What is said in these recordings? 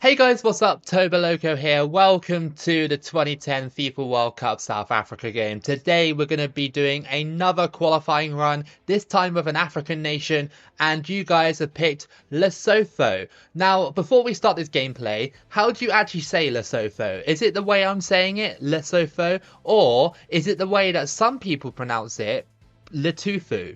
Hey guys, what's up? Toboloco here. Welcome to the 2010 FIFA World Cup South Africa game. Today we're going to be doing another qualifying run, this time with an African nation, and you guys have picked Lesotho. Now, before we start this gameplay, how do you actually say Lesotho? Is it the way I'm saying it, Lesotho, or is it the way that some people pronounce it, Letotho?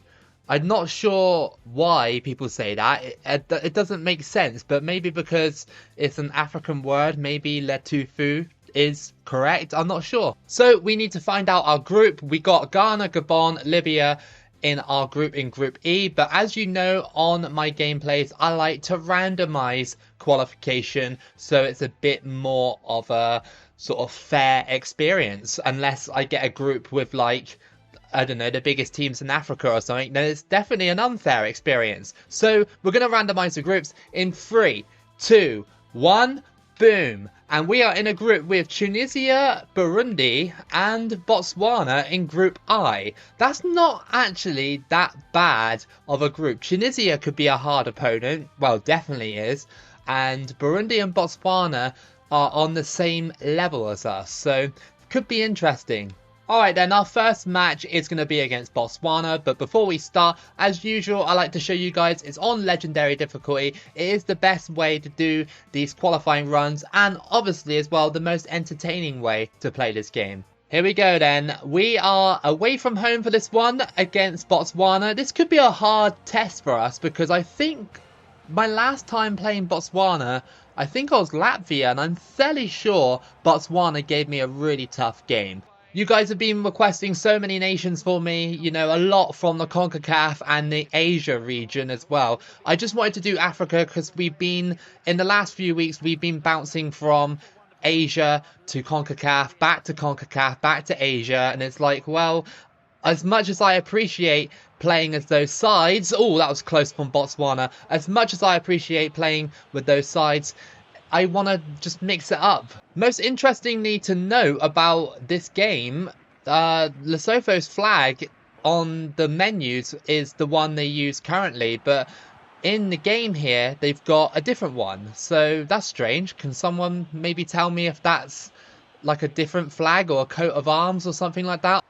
I'm not sure why people say that. It doesn't make sense, but maybe because it's an African word, maybe Letotho is correct. I'm not sure. So we need to find out our group. We got Ghana, Gabon, Libya in our group in Group E. But as you know, on my gameplays, I like to randomize qualification so it's a bit more of a sort of fair experience. Unless I get a group with like, I don't know, the biggest teams in Africa or something, then it's definitely an unfair experience. So we're going to randomize the groups in 3, 2, 1, boom. And we are in a group with Tunisia, Burundi, and Botswana in Group I. That's not actually that bad of a group. Tunisia could be a hard opponent. Well, definitely is. And Burundi and Botswana are on the same level as us. So could be interesting. Alright then, our first match is going to be against Botswana, but before we start, as usual, I like to show you guys it's on legendary difficulty. It is the best way to do these qualifying runs, and obviously as well, the most entertaining way to play this game. Here we go then, we are away from home for this one against Botswana. This could be a hard test for us because I think my last time playing Botswana, I think I was Latvia, and I'm fairly sure Botswana gave me a really tough game. You guys have been requesting so many nations for me, you know, a lot from the CONCACAF and the Asia region as well. I just wanted to do Africa because we've been, in the last few weeks, we've been bouncing from Asia to CONCACAF, back to Asia, and it's like, well, as much as I appreciate playing as those sides, oh, that was close from Botswana, as much as I appreciate playing with those sides, I want to just mix it up. Most interestingly to note about this game, Lesotho's flag on the menus is the one they use currently, but in the game here, they've got a different one. So that's strange. Can someone maybe tell me if that's like a different flag or a coat of arms or something like that?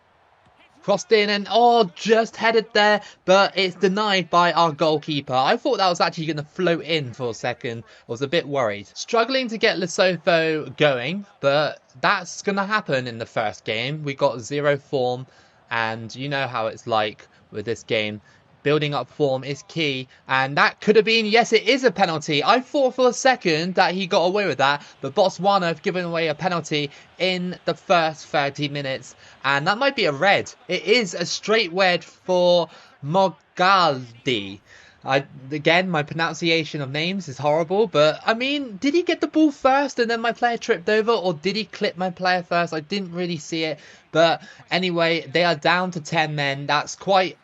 Crossed in and, oh, just headed there, but it's denied by our goalkeeper. I thought that was actually going to float in for a second. I was a bit worried. Struggling to get Lesotho going, but that's going to happen in the first game. We got 0 form, and you know how it's like with this game. Building up form is key, and that could have been, yes, it is a penalty. I thought for a second that he got away with that, but Botswana have given away a penalty in the first 30 minutes, and that might be a red. It is a straight red for Mogaldi. Again, my pronunciation of names is horrible, but I mean, did he get the ball first and then my player tripped over, or did he clip my player first? I didn't really see it, but anyway, they are down to 10 men. That's quite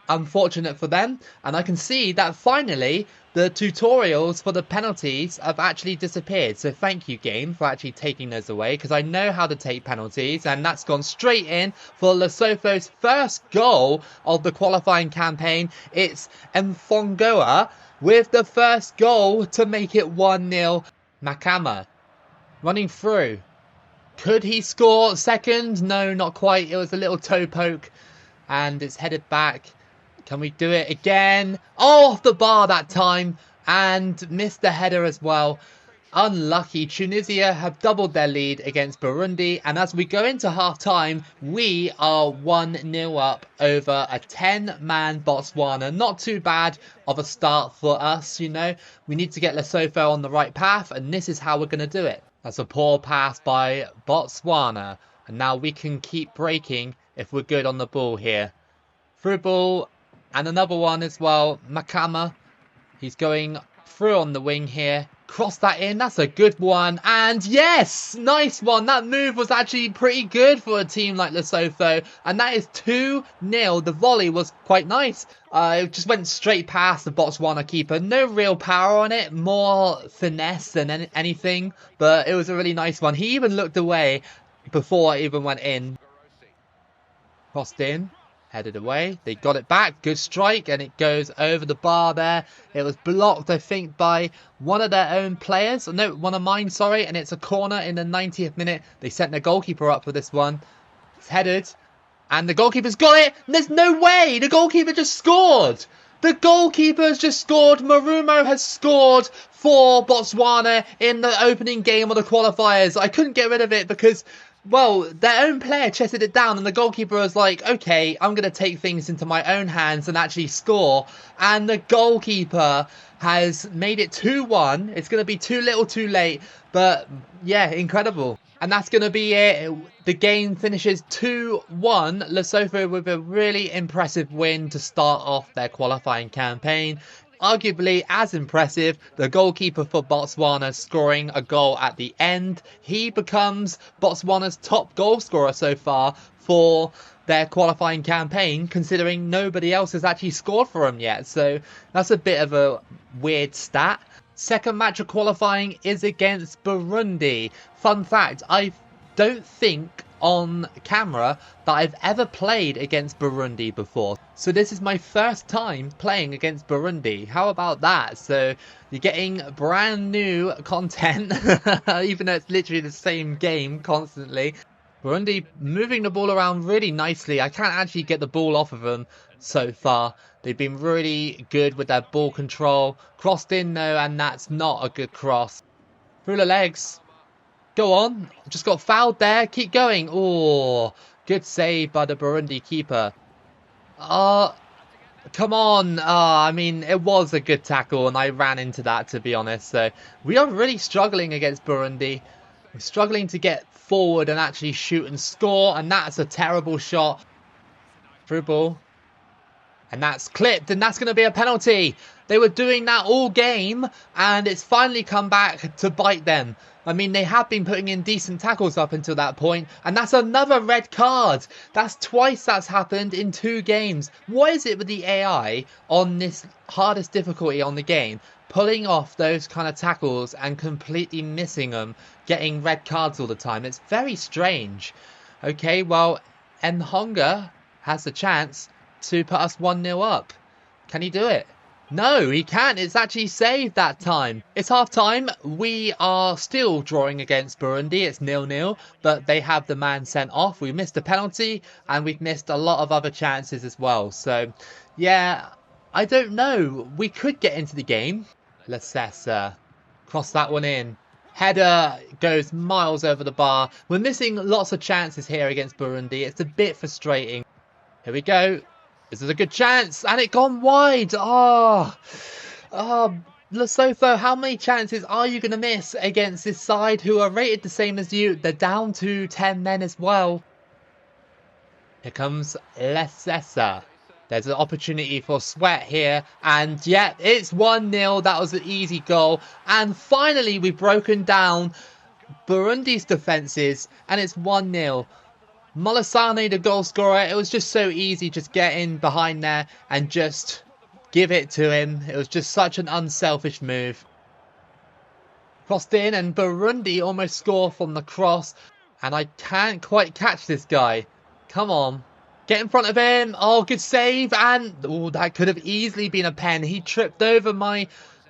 unfortunate for them, and I can see that finally the tutorials for the penalties have actually disappeared. So thank you, game, for actually taking those away, because I know how to take penalties, and that's gone straight in for Lesotho's first goal of the qualifying campaign. It's Mfongoa with the first goal to make it 1-0. Makama running through. Could he score second? No, not quite. It was a little toe poke, and it's headed back. Can we do it again? Oh, off the bar that time. And missed the header as well. Unlucky. Tunisia have doubled their lead against Burundi. And as we go into half-time, we are 1-0 up over a 10-man Botswana. Not too bad of a start for us, you know. We need to get Lesotho on the right path, and this is how we're going to do it. That's a poor pass by Botswana. And now we can keep breaking if we're good on the ball here. Through ball. And another one as well, Makama. He's going through on the wing here. Cross that in, that's a good one. And yes, nice one. That move was actually pretty good for a team like Lesotho. And that is 2-0. The volley was quite nice. It just went straight past the Botswana keeper. No real power on it, more finesse than anything. But it was a really nice one. He even looked away before it even went in. Crossed in. Headed away. They got it back. Good strike. And it goes over the bar there. It was blocked, I think, by one of their own players. No, one of mine, sorry. And it's a corner in the 90th minute. They sent their goalkeeper up for this one. It's headed. And the goalkeeper's got it. There's no way. The goalkeeper just scored. The goalkeeper has just scored. Marumo has scored for Botswana in the opening game of the qualifiers. I couldn't get rid of it because, well, their own player chested it down and the goalkeeper was like, okay, I'm going to take things into my own hands and actually score. And the goalkeeper has made it 2-1. It's going to be too little too late. But, yeah, incredible. And that's going to be it. The game finishes 2-1. Lesotho with a really impressive win to start off their qualifying campaign. Arguably as impressive, the goalkeeper for Botswana scoring a goal at the end. He becomes Botswana's top goal scorer so far for their qualifying campaign, considering nobody else has actually scored for them yet. So that's a bit of a weird stat. Second match of qualifying is against Burundi. Fun fact, I don't think on camera that I've ever played against Burundi before. So this is my first time playing against Burundi. How about that? So you're getting brand new content, even though it's literally the same game constantly. Burundi moving the ball around really nicely. I can't actually get the ball off of them so far. They've been really good with their ball control. Crossed in though, and that's not a good cross. Through the legs. Go on. Just got fouled there. Keep going. Oh, good save by the Burundi keeper. Come on. I mean, it was a good tackle, and I ran into that, to be honest. So we are really struggling against Burundi. We're struggling to get forward and actually shoot and score, and that's a terrible shot. Through ball. And that's clipped, and that's going to be a penalty. They were doing that all game, and it's finally come back to bite them. I mean, they have been putting in decent tackles up until that point, and that's another red card. That's twice that's happened in 2 games. What is it with the AI on this hardest difficulty on the game? Pulling off those kind of tackles and completely missing them, getting red cards all the time. It's very strange. Okay, well, Nhonga has the chance to put us 1-0 up. Can he do it? No, he can't. It's actually saved that time. It's half time. We are still drawing against Burundi. It's 0-0, but they have the man sent off. We missed a penalty and we've missed a lot of other chances as well. So, yeah, I don't know. We could get into the game. Lesotho. Cross that one in. Header goes miles over the bar. We're missing lots of chances here against Burundi. It's a bit frustrating. Here we go. This is a good chance, and it gone wide. Lesotho, how many chances are you going to miss against this side who are rated the same as you? They're down to 10 men as well. Here comes Lesotho. There's an opportunity for Sweat here, and yeah, it's 1-0. That was an easy goal, and finally we've broken down Burundi's defences, and it's 1-0. Molisane, the goal scorer, it was just so easy. Just get in behind there and just give it to him. It was just such an unselfish move. Crossed in and Burundi almost score from the cross. And I can't quite catch this guy. Come on. Get in front of him. Oh, good save. And oh, that could have easily been a pen. He tripped over my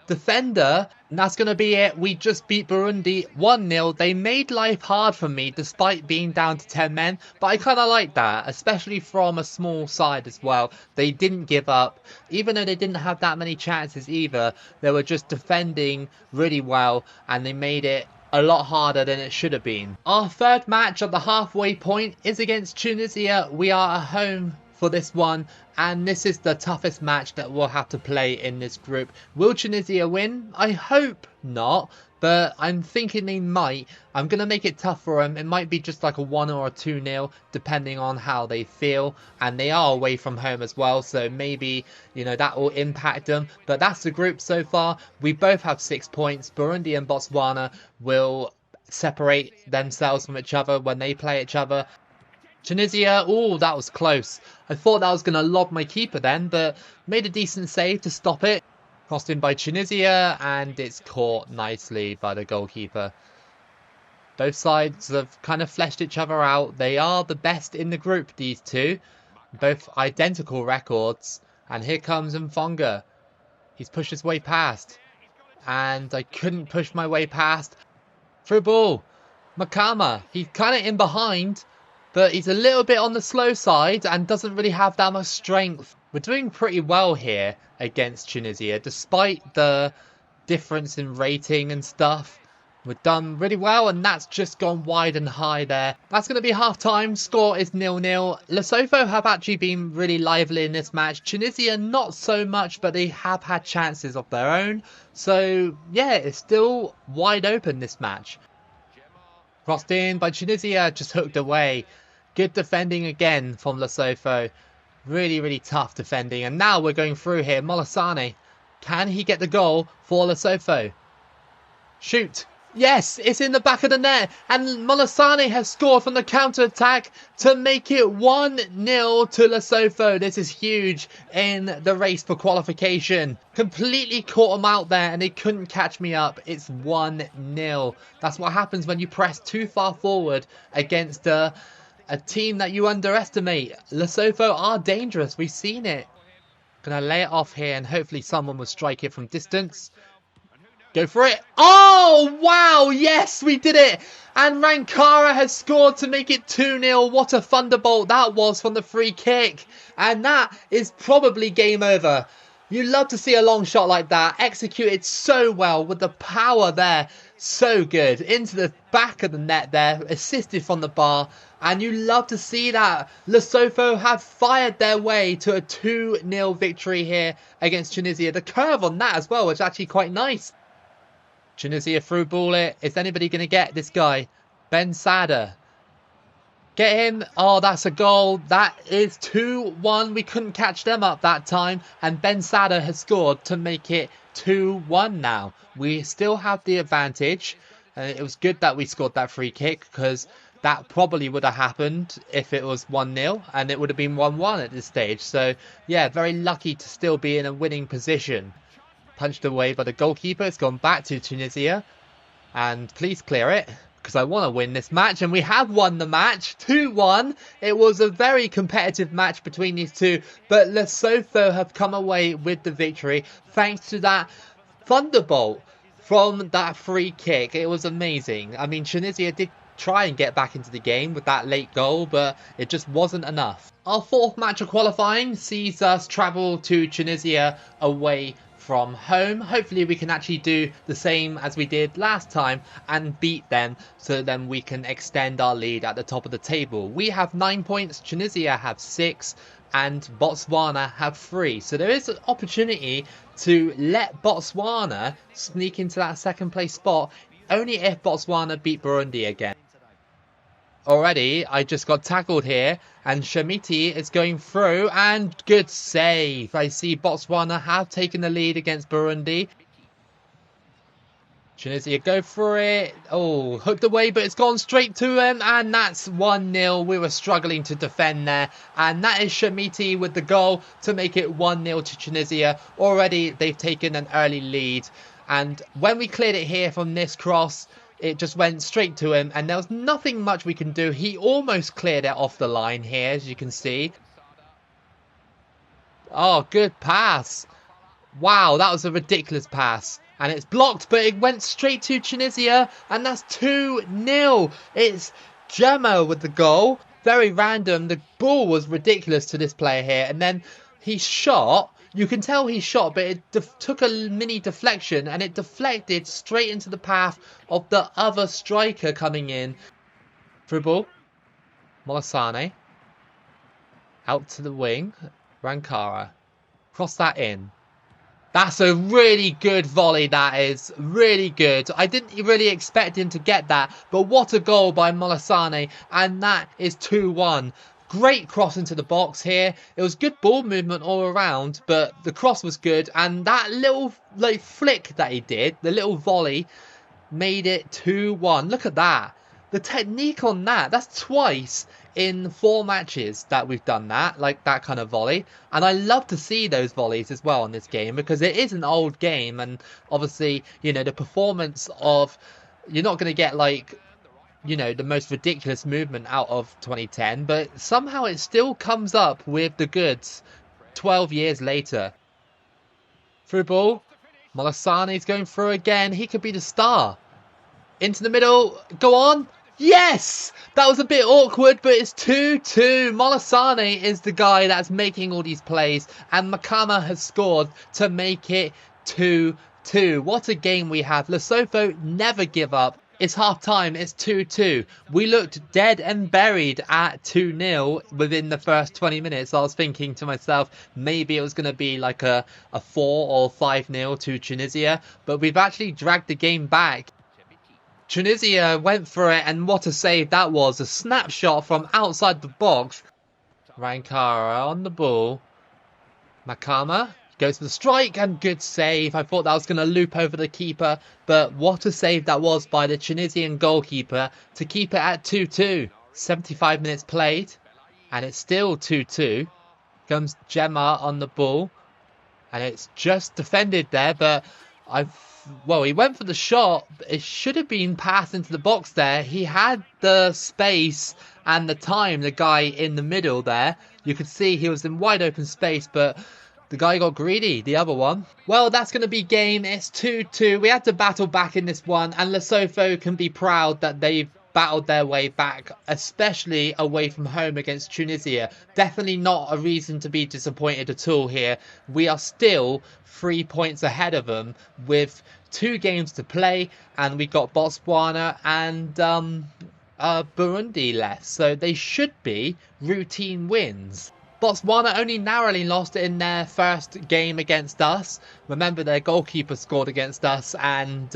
defender, and that's going to be it. We just beat Burundi 1-0. They made life hard for me despite being down to 10 men, but I kind of like that, especially from a small side as well. They didn't give up, even though they didn't have that many chances either. They were just defending really well, and they made it a lot harder than it should have been. Our third match at the halfway point is against Tunisia. We are at home for this one, and this is the toughest match that we'll have to play in this group. Will Tunisia win? I hope not, but I'm thinking they might. I'm going to make it tough for them. It might be just like a 1 or a 2-0 depending on how they feel, and they are away from home as well, so maybe, you know, that will impact them. But that's the group so far. We both have 6 points. Burundi and Botswana will separate themselves from each other when they play each other. Tunisia, oh, that was close. I thought that was going to lob my keeper then, but made a decent save to stop it. Crossed in by Tunisia, and it's caught nicely by the goalkeeper. Both sides have kind of fleshed each other out. They are the best in the group, these two. Both identical records. And here comes Mfonga. He's pushed his way past. And I couldn't push my way past. Through ball. Makama. He's kind of in behind. But he's a little bit on the slow side and doesn't really have that much strength. We're doing pretty well here against Tunisia. Despite the difference in rating and stuff. We've done really well, and that's just gone wide and high there. That's going to be half-time. Score is 0-0. Lesotho have actually been really lively in this match. Tunisia, not so much, but they have had chances of their own. So, yeah, it's still wide open, this match. Crossed in by Tunisia, just hooked away. Good defending again from Lesotho. Really, really tough defending. And now we're going through here. Molasane. Can he get the goal for Lesotho? Shoot. Yes, it's in the back of the net. And Molasane has scored from the counter-attack to make it 1-0 to Lesotho. This is huge in the race for qualification. Completely caught them out there and they couldn't catch me up. It's 1-0. That's what happens when you press too far forward against a team that you underestimate. Lesotho are dangerous. We've seen it. Gonna lay it off here and hopefully someone will strike it from distance. Go for it. Oh, wow. Yes, we did it. And Rankara has scored to make it 2-0. What a thunderbolt that was from the free kick. And that is probably game over. You love to see a long shot like that. Executed so well with the power there. So good. Into the back of the net there. Assisted from the bar. And you love to see that. Lesotho have fired their way to a 2-0 victory here against Tunisia. The curve on that as well was actually quite nice. Tunisia through ball it. Is anybody going to get this guy? Ben Sada. Get him. Oh, that's a goal. That is 2-1. We couldn't catch them up that time. And Ben Sada has scored to make it 2-1 now. We still have the advantage. It was good that we scored that free kick because that probably would have happened if it was 1-0 and it would have been 1-1 at this stage. So, yeah, very lucky to still be in a winning position. Punched away by the goalkeeper. It's gone back to Tunisia. And please clear it, because I want to win this match. And we have won the match. 2-1. It was a very competitive match between these two. But Lesotho have come away with the victory thanks to that thunderbolt from that free kick. It was amazing. I mean, Tunisia did try and get back into the game with that late goal, but it just wasn't enough. Our fourth match of qualifying sees us travel to Tunisia away from home. Hopefully we can actually do the same as we did last time and beat them, so then we can extend our lead at the top of the table. We have 9 points, Tunisia have 6 and Botswana have 3. So there is an opportunity to let Botswana sneak into that second place spot only if Botswana beat Burundi again. Already, I just got tackled here, and Shamiti is going through, and good save. I see Botswana have taken the lead against Burundi. Tunisia go for it. Oh, hooked away, but it's gone straight to him, and that's 1-0. We were struggling to defend there, and that is Shamiti with the goal to make it 1-0 to Tunisia. Already, they've taken an early lead, and when we cleared it here from this cross, it just went straight to him, and there was nothing much we can do. He almost cleared it off the line here, as you can see. Oh, good pass. Wow, that was a ridiculous pass. And it's blocked, but it went straight to Tunisia, and that's 2-0. It's Gemma with the goal. Very random. The ball was ridiculous to this player here, and then he shot. You can tell he shot, but it took a mini deflection and it deflected straight into the path of the other striker coming in. Through ball. Molasane. Out to the wing. Rankara. Cross that in. That's a really good volley, that is. Really good. I didn't really expect him to get that, but what a goal by Molasane. And that is 2-1. Great cross into the box here. It was good ball movement all around, but the cross was good. And that little flick that he did, the little volley, made it 2-1. Look at that. The technique on that, that's twice in 4 matches that we've done that, like that kind of volley. And I love to see those volleys as well in this game, because it is an old game. And obviously, you know, the performance of, you're not going to get like the most ridiculous movement out of 2010, but somehow it still comes up with the goods 12 years later. Through ball. Molasane's going through again. He could be the star. Into the middle. Go on. Yes! That was a bit awkward, but it's 2-2. Molasane is the guy that's making all these plays, and Makama has scored to make it 2-2. What a game we have. Lesotho never give up. It's half time, it's 2-2. We looked dead and buried at 2-0 within the first 20 minutes. I was thinking to myself, maybe it was going to be like a 4 or 5-0 to Tunisia, but we've actually dragged the game back. Tunisia went for it, and what a save that was. A snapshot from outside the box. Rankara on the ball. Makama goes for the strike, and good save. I thought that was going to loop over the keeper, but what a save that was by the Tunisian goalkeeper to keep it at 2-2. 75 minutes played, and it's still 2-2. Comes Gemma on the ball, and it's just defended there, but he went for the shot. It should have been passed into the box there. He had the space and the time, the guy in the middle there. You could see he was in wide open space, but the guy got greedy, the other one. Well, that's going to be game. It's 2-2. We had to battle back in this one, and Lesotho can be proud that they've battled their way back, especially away from home against Tunisia. Definitely not a reason to be disappointed at all here. We are still 3 points ahead of them with 2 games to play, and we got Botswana and Burundi left, so they should be routine wins. Botswana only narrowly lost in their first game against us. Remember, their goalkeeper scored against us, and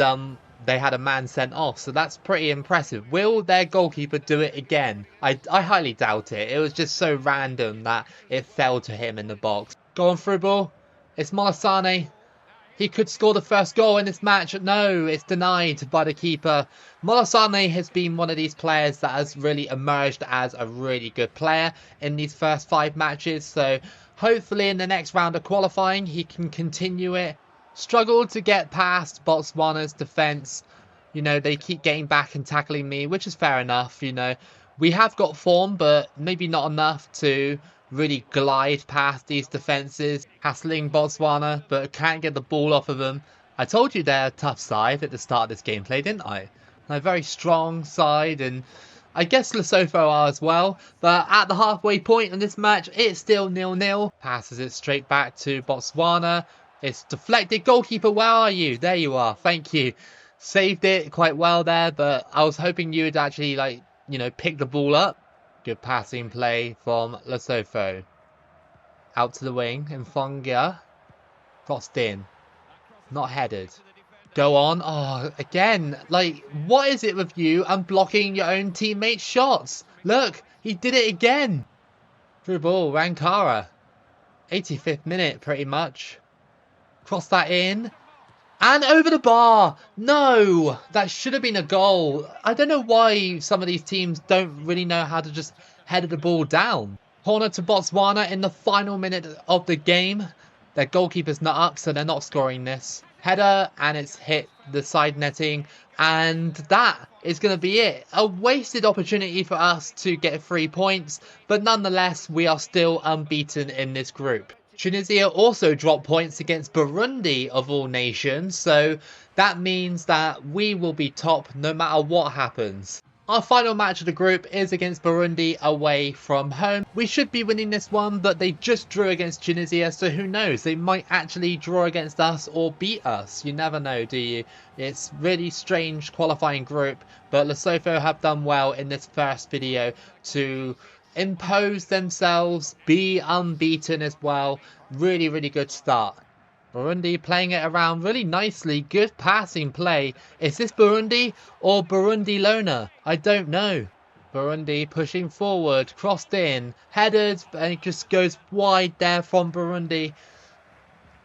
they had a man sent off, so that's pretty impressive. Will their goalkeeper do it again? I highly doubt it. It was just so random that it fell to him in the box. Go on, through ball. It's Molasane. He could score the first goal in this match. No, it's denied by the keeper. Molasane has been one of these players that has really emerged as a really good player in these first 5 matches. So hopefully in the next round of qualifying, he can continue it. Struggled to get past Botswana's defence. They keep getting back and tackling me, which is fair enough. We have got form, but maybe not enough to really glide past these defences, hassling Botswana, but can't get the ball off of them. I told you they're a tough side at the start of this gameplay, didn't I? They're a very strong side, and I guess Lesotho are as well. But at the halfway point in this match, it's still 0-0. Passes it straight back to Botswana. It's deflected. Goalkeeper, where are you? There you are. Thank you. Saved it quite well there, but I was hoping you would actually, pick the ball up. Good passing play from Lesotho. Out to the wing. Mfongia. Crossed in. Not headed. Go on. Oh, again. What is it with you and blocking your own teammates' shots? Look, he did it again. Through ball. Rankara. 85th minute, pretty much. Cross that in. And over the bar. No, that should have been a goal. I don't know why some of these teams don't really know how to just head the ball down. Corner to Botswana in the final minute of the game. Their goalkeeper's not up, so they're not scoring this. Header, and it's hit the side netting. And that is going to be it. A wasted opportunity for us to get 3 points. But nonetheless, we are still unbeaten in this group. Tunisia also dropped points against Burundi of all nations, so that means that we will be top no matter what happens. Our final match of the group is against Burundi away from home. We should be winning this one, but they just drew against Tunisia, so who knows? They might actually draw against us or beat us. You never know, do you? It's really strange qualifying group, but Lesotho have done well in this first video to impose themselves, be unbeaten as well. Really, really good start. Burundi playing it around really nicely. Good passing play. Is this Burundi or Burundi Lona? I don't know. Burundi pushing forward, crossed in, headed, and it just goes wide there from Burundi.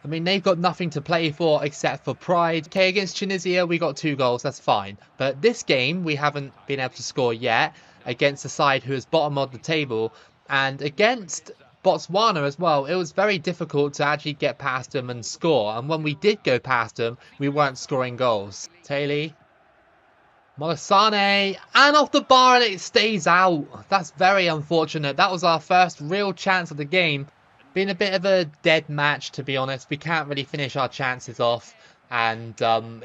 I mean, they've got nothing to play for except for pride. Okay, against Tunisia, we got 2 goals. That's fine. But this game, we haven't been able to score yet against a side who is bottom of the table. And against Botswana as well, it was very difficult to actually get past them and score. And when we did go past them, we weren't scoring goals. Taylor Molisane, and off the bar, and it stays out. That's very unfortunate. That was our first real chance of the game. Been a bit of a dead match, to be honest. We can't really finish our chances off. And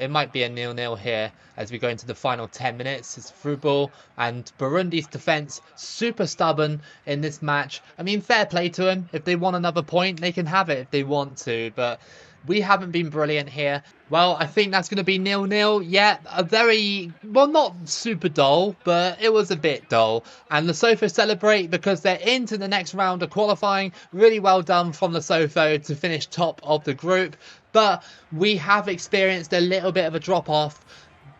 it might be a 0-0 here as we go into the final 10 minutes. It's through ball, and Burundi's defence super stubborn in this match. I mean, fair play to them. If they want another point, they can have it if they want to. But we haven't been brilliant here. Well, I think that's going to be 0-0. Yeah, a very, well, not super dull, but it was a bit dull. And Lesotho celebrate because they're into the next round of qualifying. Really well done from Lesotho to finish top of the group. But we have experienced a little bit of a drop-off.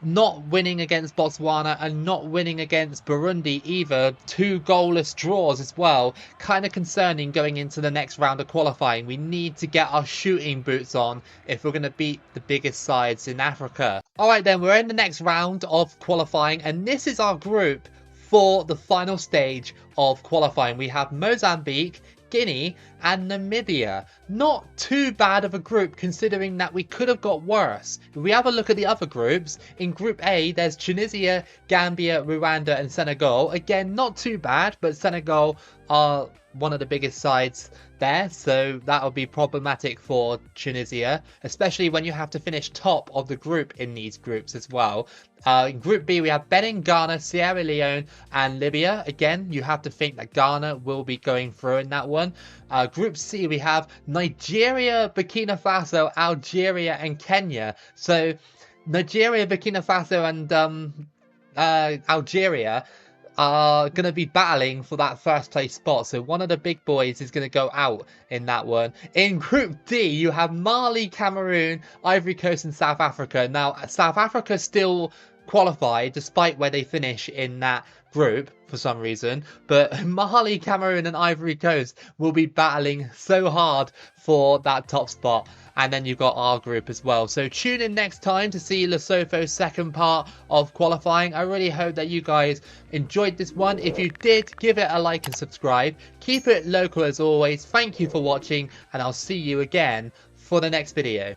Not winning against Botswana and not winning against Burundi either. 2 goalless draws as well. Kind of concerning going into the next round of qualifying. We need to get our shooting boots on if we're going to beat the biggest sides in Africa. Alright then, we're in the next round of qualifying, and this is our group for the final stage of qualifying. We have Mozambique, Guinea and Namibia. Not too bad of a group considering that we could have got worse. If we have a look at the other groups, in Group A there's Tunisia, Gambia, Rwanda and Senegal. Again, not too bad, but Senegal are one of the biggest sides there, so that'll be problematic for Tunisia, especially when you have to finish top of the group in these groups as well. In Group B we have Benin, Ghana, Sierra Leone and Libya. Again, you have to think that Ghana will be going through in that one. Group C we have Nigeria, Burkina Faso, Algeria and Kenya. So Nigeria, Burkina Faso and Algeria are going to be battling for that first place spot. So one of the big boys is going to go out in that one. In Group D, you have Mali, Cameroon, Ivory Coast and South Africa. Now, South Africa still qualified despite where they finish in that group for some reason. But Mali, Cameroon and Ivory Coast will be battling so hard for that top spot. And then you've got our group as well. So tune in next time to see Lesotho's second part of qualifying. I really hope that you guys enjoyed this one. If you did, give it a like and subscribe. Keep it local as always. Thank you for watching, and I'll see you again for the next video.